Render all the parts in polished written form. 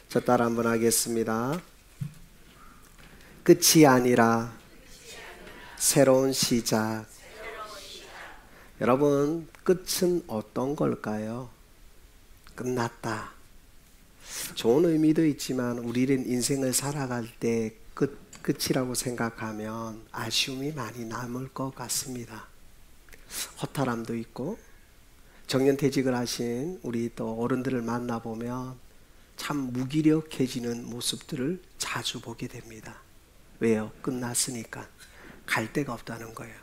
저 따라 한번 하겠습니다. 끝이 아니라 새로운 시작. 여러분, 끝은 어떤 걸까요? 끝났다. 좋은 의미도 있지만 우리는 인생을 살아갈 때 끝이라고 생각하면 아쉬움이 많이 남을 것 같습니다. 허탈함도 있고, 정년퇴직을 하신 우리 또 어른들을 만나보면 참 무기력해지는 모습들을 자주 보게 됩니다. 왜요? 끝났으니까. 갈 데가 없다는 거예요.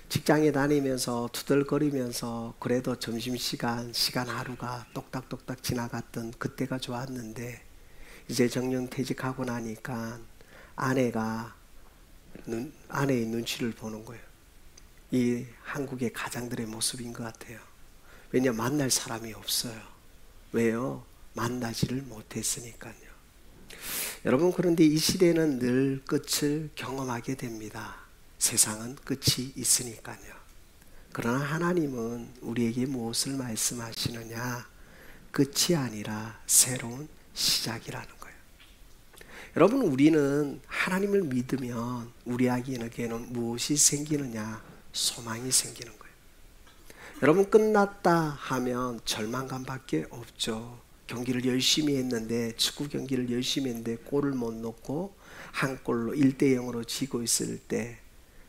직장에 다니면서 투덜거리면서 그래도 점심시간 하루가 똑딱똑딱 지나갔던 그때가 좋았는데, 이제 정년퇴직하고 나니까 아내의 눈치를 보는 거예요. 이 한국의 가장들의 모습인 것 같아요. 왜냐, 만날 사람이 없어요. 왜요? 만나지를 못했으니까요. 여러분, 그런데 이 시대는 늘 끝을 경험하게 됩니다. 세상은 끝이 있으니까요. 그러나 하나님은 우리에게 무엇을 말씀하시느냐? 끝이 아니라 새로운 시작이라는 거예요. 여러분, 우리는 하나님을 믿으면 우리에게는 무엇이 생기느냐? 소망이 생기는 거예요. 여러분, 끝났다 하면 절망감밖에 없죠. 경기를 열심히 했는데, 축구 경기를 열심히 했는데 골을 못 넣고 한 골로 1대0으로 지고 있을 때,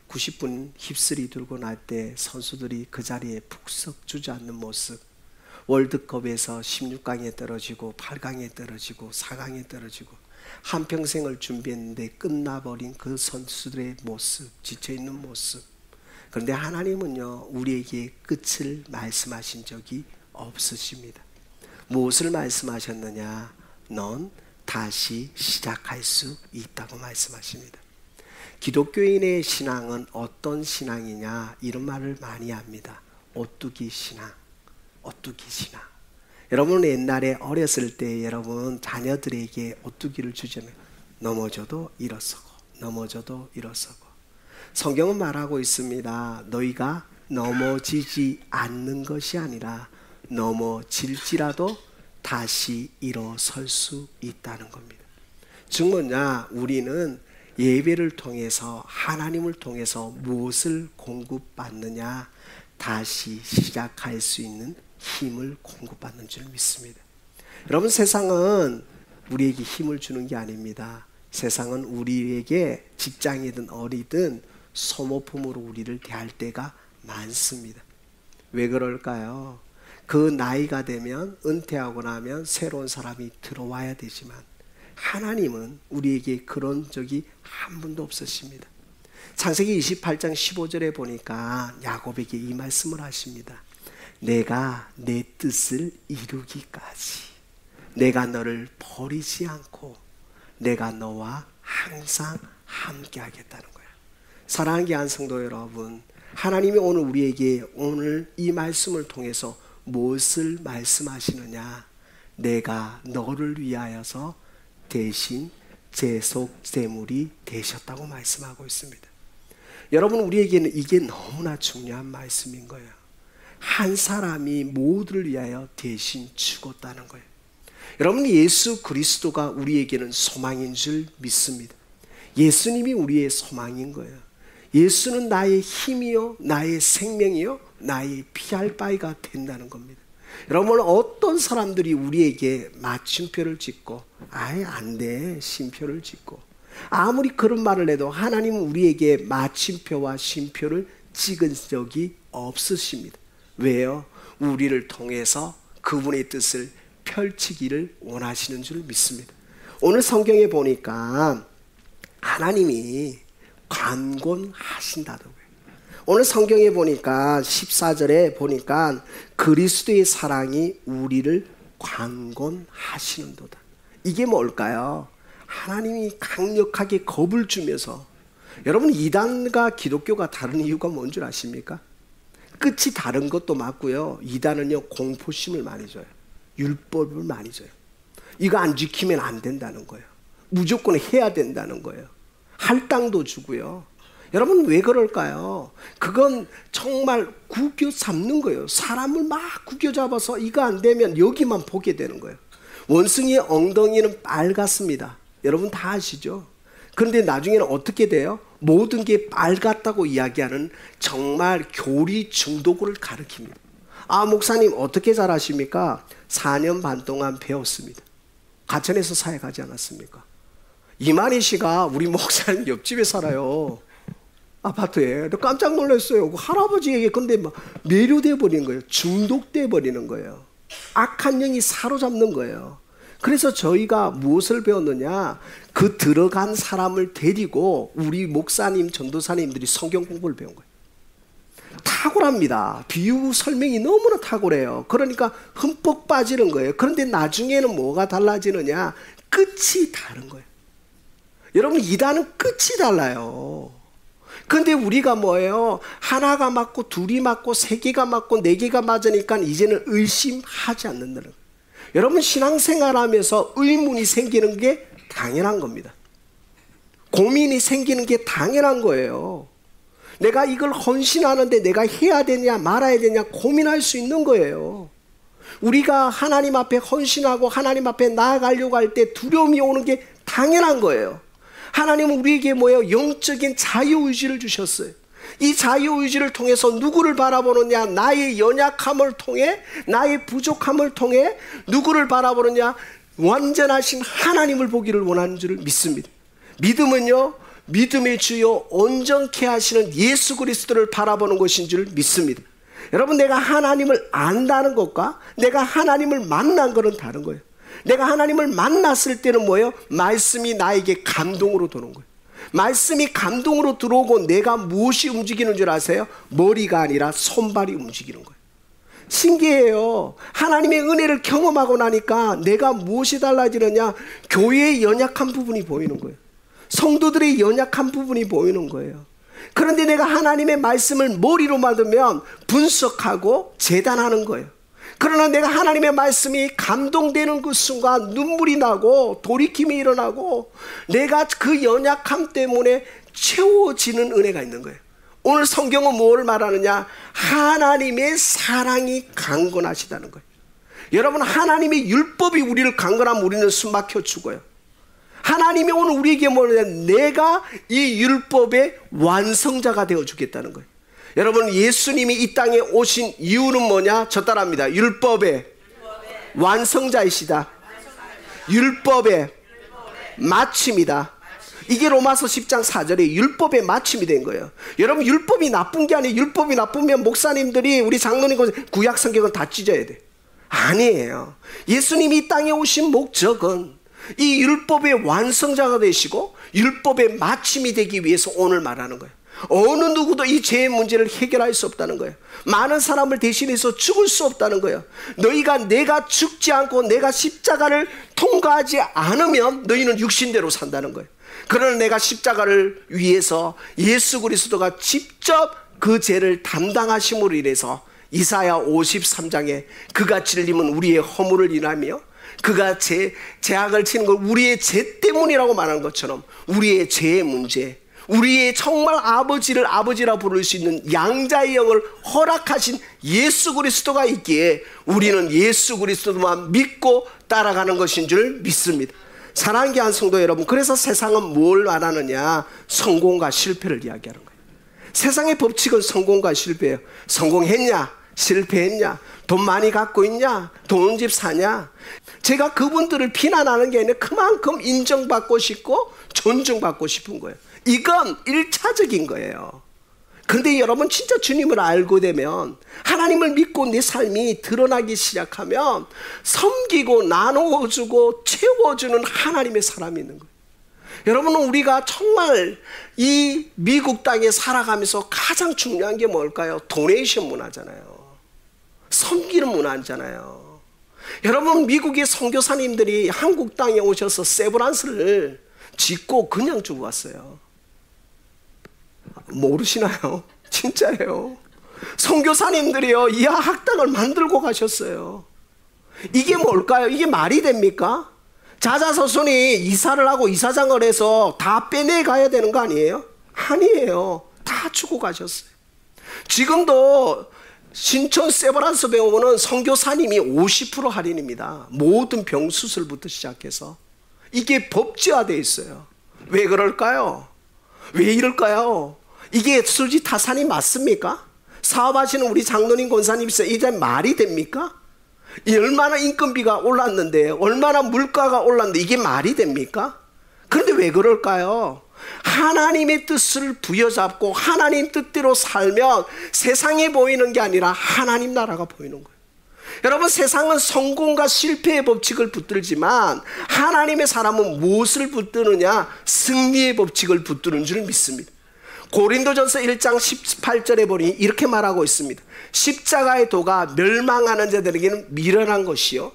90분 휩쓸이 들고 날 때 선수들이 그 자리에 푹석 주저앉는 모습, 월드컵에서 16강에 떨어지고 8강에 떨어지고 4강에 떨어지고 한평생을 준비했는데 끝나버린 그 선수들의 모습, 지쳐있는 모습. 그런데 하나님은요, 우리에게 끝을 말씀하신 적이 없으십니다. 무엇을 말씀하셨느냐? 넌 다시 시작할 수 있다고 말씀하십니다. 기독교인의 신앙은 어떤 신앙이냐? 이런 말을 많이 합니다. 오뚜기 신앙, 오뚜기 신앙. 여러분, 옛날에 어렸을 때 여러분 자녀들에게 오뚜기를 주자면 넘어져도 일어서고 넘어져도 일어서고. 성경은 말하고 있습니다. 너희가 넘어지지 않는 것이 아니라 넘어질지라도 다시 일어설 수 있다는 겁니다. 즉 뭐냐? 우리는 예배를 통해서, 하나님을 통해서 무엇을 공급받느냐? 다시 시작할 수 있는 힘을 공급받는 줄 믿습니다. 여러분, 세상은 우리에게 힘을 주는 게 아닙니다. 세상은 우리에게 직장이든 어디든 소모품으로 우리를 대할 때가 많습니다. 왜 그럴까요? 그 나이가 되면, 은퇴하고 나면 새로운 사람이 들어와야 되지만 하나님은 우리에게 그런 적이 한 번도 없으십니다. 창세기 28장 15절에 보니까 야곱에게 이 말씀을 하십니다. 내가 내 뜻을 이루기까지 내가 너를 버리지 않고 내가 너와 항상 함께 하겠다는 거예요. 사랑하는 귀한 성도 여러분, 하나님이 오늘 우리에게 오늘 이 말씀을 통해서 무엇을 말씀하시느냐? 내가 너를 위하여서 대신 제속제물이 되셨다고 말씀하고 있습니다. 여러분, 우리에게는 이게 너무나 중요한 말씀인 거예요. 한 사람이 모두를 위하여 대신 죽었다는 거예요. 여러분, 예수 그리스도가 우리에게는 소망인 줄 믿습니다. 예수님이 우리의 소망인 거예요. 예수는 나의 힘이요, 나의 생명이요, 나의 피할 바위가 된다는 겁니다. 여러분, 어떤 사람들이 우리에게 마침표를 찍고 아예 안 돼, 쉼표를 찍고, 아무리 그런 말을 해도 하나님은 우리에게 마침표와 쉼표를 찍은 적이 없으십니다. 왜요? 우리를 통해서 그분의 뜻을 펼치기를 원하시는 줄 믿습니다. 오늘 성경에 보니까 하나님이 관곤하신다고요. 오늘 성경에 보니까 14절에 보니까 그리스도의 사랑이 우리를 관곤하시는도다. 이게 뭘까요? 하나님이 강력하게 겁을 주면서, 여러분, 이단과 기독교가 다른 이유가 뭔 줄 아십니까? 끝이 다른 것도 맞고요. 이단은요, 공포심을 많이 줘요. 율법을 많이 줘요. 이거 안 지키면 안 된다는 거예요. 무조건 해야 된다는 거예요. 할당도 주고요. 여러분, 왜 그럴까요? 그건 정말 구겨 잡는 거예요. 사람을 막 구겨 잡아서 이거 안 되면 여기만 보게 되는 거예요. 원숭이의 엉덩이는 빨갛습니다. 여러분 다 아시죠? 그런데 나중에는 어떻게 돼요? 모든 게 빨갛다고 이야기하는 정말 교리 중독을 가리킵니다. 아, 목사님 어떻게 잘 아십니까? 4년 반 동안 배웠습니다. 가천에서 사역하지 않았습니까? 이만희 씨가 우리 목사님 옆집에 살아요. 아파트에. 깜짝 놀랐어요. 그 할아버지에게 근데 막 매료돼 버린 거예요. 중독돼 버리는 거예요. 악한 영이 사로잡는 거예요. 그래서 저희가 무엇을 배웠느냐? 그 들어간 사람을 데리고 우리 목사님, 전도사님들이 성경 공부를 배운 거예요. 탁월합니다. 비유 설명이 너무나 탁월해요. 그러니까 흠뻑 빠지는 거예요. 그런데 나중에는 뭐가 달라지느냐? 끝이 다른 거예요. 여러분, 이단은 끝이 달라요. 근데 우리가 뭐예요? 하나가 맞고 둘이 맞고 세 개가 맞고 네 개가 맞으니까 이제는 의심하지 않는다는 거예요. 여러분, 신앙생활하면서 의문이 생기는 게 당연한 겁니다. 고민이 생기는 게 당연한 거예요. 내가 이걸 헌신하는데 내가 해야 되냐 말아야 되냐 고민할 수 있는 거예요. 우리가 하나님 앞에 헌신하고 하나님 앞에 나아가려고 할 때 두려움이 오는 게 당연한 거예요. 하나님은 우리에게 뭐예요? 영적인 자유의지를 주셨어요. 이 자유의지를 통해서 누구를 바라보느냐? 나의 연약함을 통해, 나의 부족함을 통해 누구를 바라보느냐? 완전하신 하나님을 보기를 원하는 줄 믿습니다. 믿음은요, 믿음의 주요 온전케 하시는 예수 그리스도를 바라보는 것인 줄 믿습니다. 여러분, 내가 하나님을 안다는 것과 내가 하나님을 만난 것은 다른 거예요. 내가 하나님을 만났을 때는 뭐예요? 말씀이 나에게 감동으로 들어오는 거예요. 말씀이 감동으로 들어오고 내가 무엇이 움직이는 줄 아세요? 머리가 아니라 손발이 움직이는 거예요. 신기해요. 하나님의 은혜를 경험하고 나니까 내가 무엇이 달라지느냐? 교회의 연약한 부분이 보이는 거예요. 성도들의 연약한 부분이 보이는 거예요. 그런데 내가 하나님의 말씀을 머리로 받으면 분석하고 재단하는 거예요. 그러나 내가 하나님의 말씀이 감동되는 그 순간 눈물이 나고 돌이킴이 일어나고 내가 그 연약함 때문에 채워지는 은혜가 있는 거예요. 오늘 성경은 무엇을 말하느냐? 하나님의 사랑이 강건하시다는 거예요. 여러분, 하나님의 율법이 우리를 강건하면 우리는 숨막혀 죽어요. 하나님이 오늘 우리에게 뭐냐? 내가 이 율법의 완성자가 되어 주겠다는 거예요. 여러분, 예수님이 이 땅에 오신 이유는 뭐냐? 저 따라합니다. 율법의 완성자이시다. 율법의 마침이다. 이게 로마서 10장 4절에 율법의 마침이 된 거예요. 여러분, 율법이 나쁜 게 아니에요. 율법이 나쁘면 목사님들이 우리 장로님 구약 성경은 다 찢어야 돼. 아니에요. 예수님이 이 땅에 오신 목적은 이 율법의 완성자가 되시고 율법의 마침이 되기 위해서 오늘 말하는 거예요. 어느 누구도 이 죄의 문제를 해결할 수 없다는 거예요. 많은 사람을 대신해서 죽을 수 없다는 거예요. 내가 죽지 않고 내가 십자가를 통과하지 않으면 너희는 육신대로 산다는 거예요. 그러나 내가 십자가를 위해서 예수 그리스도가 직접 그 죄를 담당하심으로 인해서 이사야 53장에 그가 찔림은 우리의 허물을 인하며 그가 죄악을 치는 걸 우리의 죄 때문이라고 말하는 것처럼 우리의 죄의 문제, 우리의 정말 아버지를 아버지라 부를 수 있는 양자의 영을 허락하신 예수 그리스도가 있기에 우리는 예수 그리스도만 믿고 따라가는 것인 줄 믿습니다. 사랑하는 교회 성도 여러분, 그래서 세상은 뭘 말하느냐? 성공과 실패를 이야기하는 거예요. 세상의 법칙은 성공과 실패예요. 성공했냐? 실패했냐? 돈 많이 갖고 있냐? 좋은 집 사냐? 제가 그분들을 비난하는 게 아니라 그만큼 인정받고 싶고 존중받고 싶은 거예요. 이건 1차적인 거예요. 그런데 여러분, 진짜 주님을 알고 되면, 하나님을 믿고 내 삶이 드러나기 시작하면 섬기고 나누어주고 채워주는 하나님의 사람이 있는 거예요. 여러분은 우리가 정말 이 미국 땅에 살아가면서 가장 중요한 게 뭘까요? 도네이션 문화잖아요. 섬기는 문화잖아요. 여러분, 미국의 선교사님들이 한국 땅에 오셔서 세브란스를 짓고 그냥 주고 왔어요. 모르시나요? 진짜예요. 선교사님들이요, 이하 학당을 만들고 가셨어요. 이게 뭘까요? 이게 말이 됩니까? 자자손손이 이사를 하고 이사장을 해서 다 빼내 가야 되는 거 아니에요? 아니에요. 다 주고 가셨어요. 지금도 신촌 세브란스 병원은 선교사님이 50% 할인입니다. 모든 병 수술부터 시작해서. 이게 법제화되어 있어요. 왜 그럴까요? 왜 이럴까요? 이게 수지타산이 맞습니까? 사업하시는 우리 장로님 권사님 있어요. 이제 말이 됩니까? 얼마나 인건비가 올랐는데, 얼마나 물가가 올랐는데 이게 말이 됩니까? 그런데 왜 그럴까요? 하나님의 뜻을 부여잡고 하나님 뜻대로 살면 세상에 보이는 게 아니라 하나님 나라가 보이는 거예요. 여러분, 세상은 성공과 실패의 법칙을 붙들지만 하나님의 사람은 무엇을 붙드느냐? 승리의 법칙을 붙드는 줄 믿습니다. 고린도전서 1장 18절에 보니 이렇게 말하고 있습니다. 십자가의 도가 멸망하는 자들에게는 미련한 것이요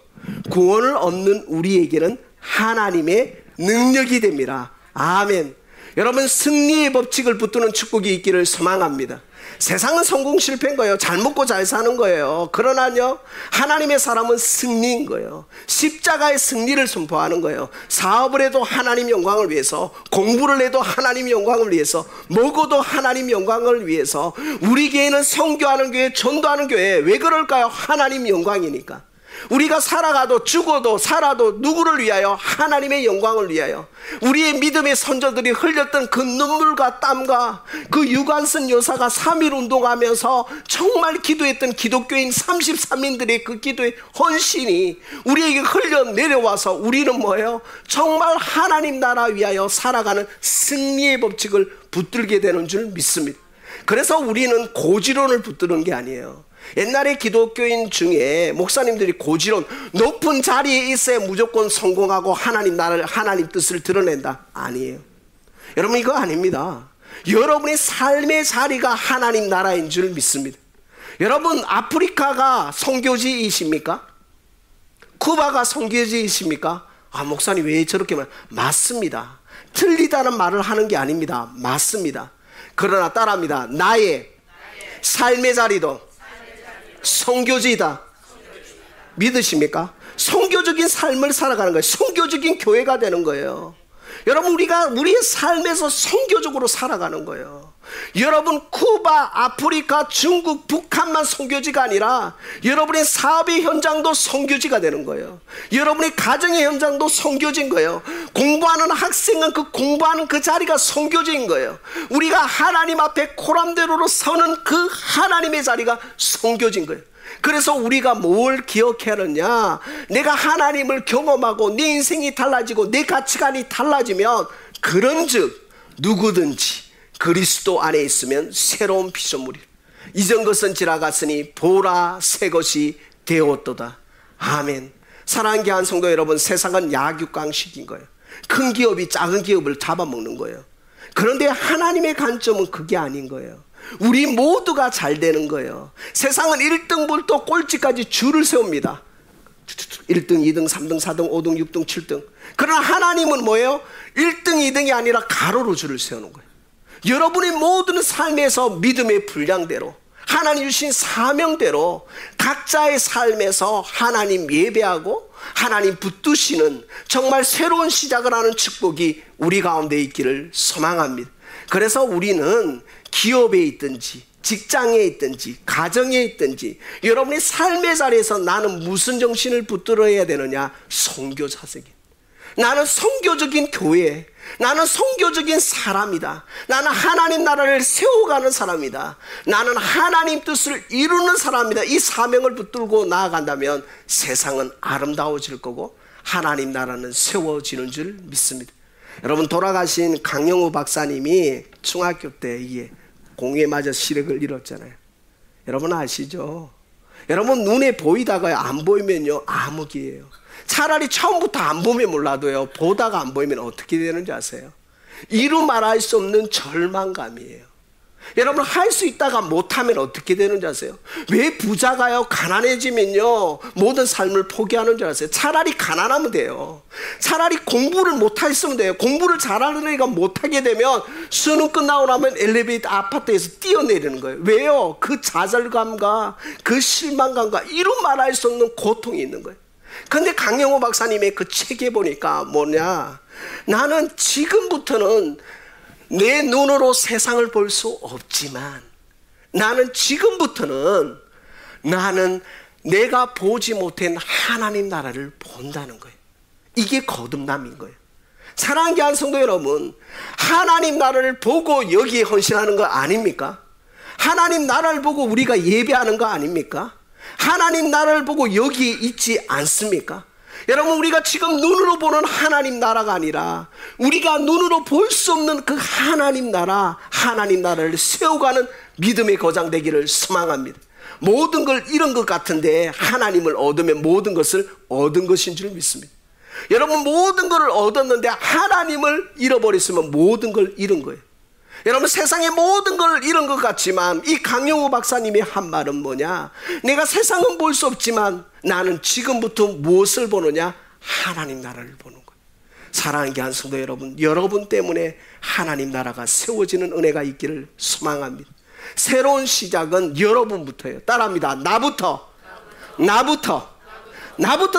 구원을 얻는 우리에게는 하나님의 능력이 됩니다. 아멘. 여러분, 승리의 법칙을 붙드는 축복이 있기를 소망합니다. 세상은 성공 실패인 거예요. 잘 먹고 잘 사는 거예요. 그러나요, 하나님의 사람은 승리인 거예요. 십자가의 승리를 선포하는 거예요. 사업을 해도 하나님 영광을 위해서, 공부를 해도 하나님 영광을 위해서, 먹어도 하나님 영광을 위해서. 우리 교회는 선교하는 교회, 전도하는 교회. 왜 그럴까요? 하나님 영광이니까. 우리가 살아가도 죽어도 살아도 누구를 위하여? 하나님의 영광을 위하여. 우리의 믿음의 선조들이 흘렸던 그 눈물과 땀과 그 유관순 여사가 3일 운동하면서 정말 기도했던 기독교인 33인들의 그 기도의 헌신이 우리에게 흘러내려와서 우리는 뭐예요? 정말 하나님 나라 위하여 살아가는 승리의 법칙을 붙들게 되는 줄 믿습니다. 그래서 우리는 고지론을 붙드는 게 아니에요. 옛날에 기독교인 중에 목사님들이 고지론, 높은 자리에 있어야 무조건 성공하고 하나님 나라를, 하나님 뜻을 드러낸다. 아니에요. 여러분, 이거 아닙니다. 여러분의 삶의 자리가 하나님 나라인 줄 믿습니다. 여러분, 아프리카가 선교지이십니까? 쿠바가 선교지이십니까? 아, 목사님 왜 저렇게 말? 맞습니다. 틀리다는 말을 하는 게 아닙니다. 맞습니다. 그러나 따라합니다. 나의 삶의 자리도 선교지이다. 믿으십니까? 선교적인 삶을 살아가는 거예요. 선교적인 교회가 되는 거예요. 여러분, 우리가 우리의 삶에서 선교적으로 살아가는 거예요. 여러분, 쿠바, 아프리카, 중국, 북한만 선교지가 아니라 여러분의 사업의 현장도 선교지가 되는 거예요. 여러분의 가정의 현장도 선교지인 거예요. 공부하는 학생은 그 공부하는 그 자리가 선교지인 거예요. 우리가 하나님 앞에 코람대로로 서는 그 하나님의 자리가 선교지인 거예요. 그래서 우리가 뭘 기억해야 하느냐? 내가 하나님을 경험하고 내 인생이 달라지고 내 가치관이 달라지면, 그런즉 누구든지 그리스도 안에 있으면 새로운 피조물이, 이전 것은 지나갔으니 보라 새 것이 되었도다. 아멘. 사랑하는 귀한 성도 여러분, 세상은 약육강식인 거예요. 큰 기업이 작은 기업을 잡아먹는 거예요. 그런데 하나님의 관점은 그게 아닌 거예요. 우리 모두가 잘 되는 거예요. 세상은 1등부터 꼴찌까지 줄을 세웁니다. 1등, 2등, 3등, 4등, 5등, 6등, 7등. 그러나 하나님은 뭐예요? 1등, 2등이 아니라 가로로 줄을 세우는 거예요. 여러분의 모든 삶에서 믿음의 분량대로, 하나님 주신 사명대로 각자의 삶에서 하나님 예배하고 하나님 붙드시는 정말 새로운 시작을 하는 축복이 우리 가운데 있기를 소망합니다. 그래서 우리는 기업에 있든지 직장에 있든지 가정에 있든지 여러분의 삶의 자리에서 나는 무슨 정신을 붙들어야 되느냐? 선교사적인, 나는 선교적인 교회, 나는 선교적인 사람이다. 나는 하나님 나라를 세워가는 사람이다. 나는 하나님 뜻을 이루는 사람이다. 이 사명을 붙들고 나아간다면 세상은 아름다워질 거고 하나님 나라는 세워지는 줄 믿습니다. 여러분, 돌아가신 강영우 박사님이 중학교 때 이게 공에 맞아 시력을 잃었잖아요. 여러분 아시죠? 여러분, 눈에 보이다가 안 보이면요 암흑이에요. 차라리 처음부터 안 보면 몰라도요, 보다가 안 보이면 어떻게 되는지 아세요? 이루 말할 수 없는 절망감이에요. 여러분, 할 수 있다가 못하면 어떻게 되는지 아세요? 왜 부자가요 가난해지면요 모든 삶을 포기하는 줄 아세요? 차라리 가난하면 돼요. 차라리 공부를 못했으면 돼요. 공부를 잘하는 애가 못하게 되면 수능 끝나고 나면 엘리베이터 아파트에서 뛰어내리는 거예요. 왜요? 그 좌절감과 그 실망감과 이루 말할 수 없는 고통이 있는 거예요. 근데 강영호 박사님의 그 책에 보니까 뭐냐, 나는 지금부터는 내 눈으로 세상을 볼 수 없지만 나는 지금부터는 나는 내가 보지 못한 하나님 나라를 본다는 거예요. 이게 거듭남인 거예요. 사랑하는 귀한 성도 여러분, 하나님 나라를 보고 여기에 헌신하는 거 아닙니까? 하나님 나라를 보고 우리가 예배하는 거 아닙니까? 하나님 나라를 보고 여기에 있지 않습니까? 여러분, 우리가 지금 눈으로 보는 하나님 나라가 아니라 우리가 눈으로 볼 수 없는 그 하나님 나라를 세워가는 믿음의 거장 되기를 소망합니다. 모든 걸 잃은 것 같은데 하나님을 얻으면 모든 것을 얻은 것인 줄 믿습니다. 여러분, 모든 걸 얻었는데 하나님을 잃어버렸으면 모든 걸 잃은 거예요. 여러분, 세상의 모든 걸 잃은 것 같지만 이 강영우 박사님의 한 말은 뭐냐? 내가 세상은 볼 수 없지만 나는 지금부터 무엇을 보느냐? 하나님 나라를 보는 거예요. 사랑하는 귀한 성도 여러분, 여러분 때문에 하나님 나라가 세워지는 은혜가 있기를 소망합니다. 새로운 시작은 여러분부터예요. 따라합니다. 나부터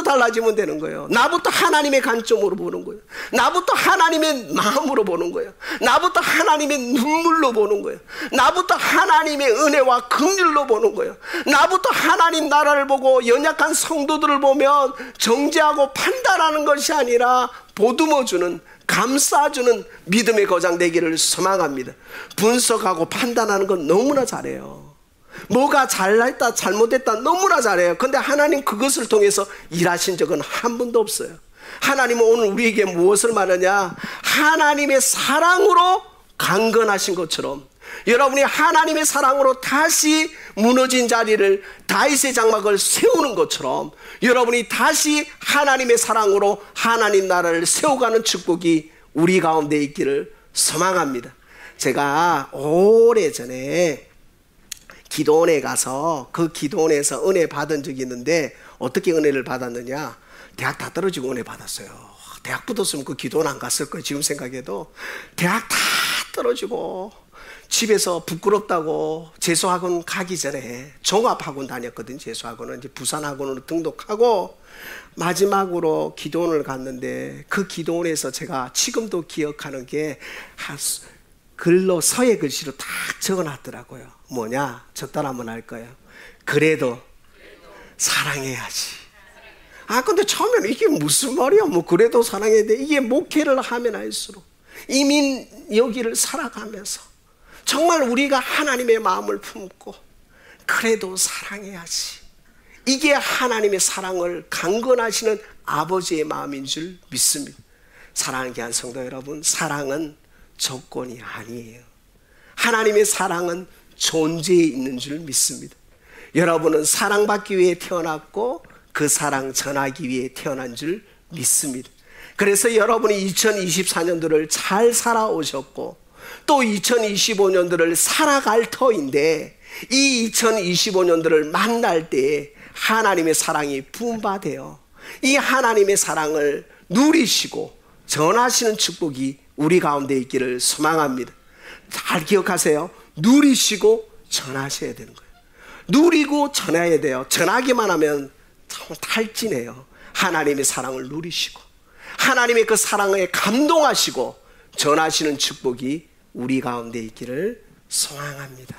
달라지면 되는 거예요. 나부터 하나님의 관점으로 보는 거예요. 나부터 하나님의 마음으로 보는 거예요. 나부터 하나님의 눈물로 보는 거예요. 나부터 하나님의 은혜와 긍휼로 보는 거예요. 나부터 하나님 나라를 보고 연약한 성도들을 보면 정죄하고 판단하는 것이 아니라 보듬어주는, 감싸주는 믿음의 거장 되기를 소망합니다. 분석하고 판단하는 건 너무나 잘해요. 뭐가 잘났다 잘못됐다 너무나 잘해요. 그런데 하나님 그것을 통해서 일하신 적은 한 번도 없어요. 하나님은 오늘 우리에게 무엇을 말하냐? 하나님의 사랑으로 강건하신 것처럼 여러분이 하나님의 사랑으로 다시 무너진 자리를 다윗의 장막을 세우는 것처럼 여러분이 다시 하나님의 사랑으로 하나님 나라를 세워가는 축복이 우리 가운데 있기를 소망합니다. 제가 오래전에 기도원에 가서 그 기도원에서 은혜 받은 적이 있는데 어떻게 은혜를 받았느냐? 대학 다 떨어지고 은혜 받았어요. 대학 붙었으면 그 기도원 안 갔을 거예요. 지금 생각해도 대학 다 떨어지고 집에서 부끄럽다고 재수학원 가기 전에 종합학원 다녔거든요. 재수학원은 이제 부산학원으로 등록하고 마지막으로 기도원을 갔는데 그 기도원에서 제가 지금도 기억하는 게 글로 서예 글씨로 딱 적어놨더라고요. 뭐냐? 저 따라 한번 할 거예요. 그래도 사랑해야지. 근데 처음에는 이게 무슨 말이야? 뭐 그래도 사랑해야 돼. 이게 목회를 하면 할수록 이민 여기를 살아가면서 정말 우리가 하나님의 마음을 품고 그래도 사랑해야지. 이게 하나님의 사랑을 강건하시는 아버지의 마음인 줄 믿습니다. 사랑하는 귀한 성도 여러분, 사랑은 조건이 아니에요. 하나님의 사랑은 존재에 있는 줄 믿습니다. 여러분은 사랑받기 위해 태어났고 그 사랑 전하기 위해 태어난 줄 믿습니다. 그래서 여러분이 2024년도를 잘 살아오셨고 또 2025년도를 살아갈 터인데 이 2025년도를 만날 때에 하나님의 사랑이 부음받아요. 이 하나님의 사랑을 누리시고 전하시는 축복이 우리 가운데 있기를 소망합니다. 잘 기억하세요. 누리시고 전하셔야 되는 거예요. 누리고 전해야 돼요. 전하기만 하면 참 탈진해요. 하나님의 사랑을 누리시고 하나님의 그 사랑에 감동하시고 전하시는 축복이 우리 가운데 있기를 소망합니다.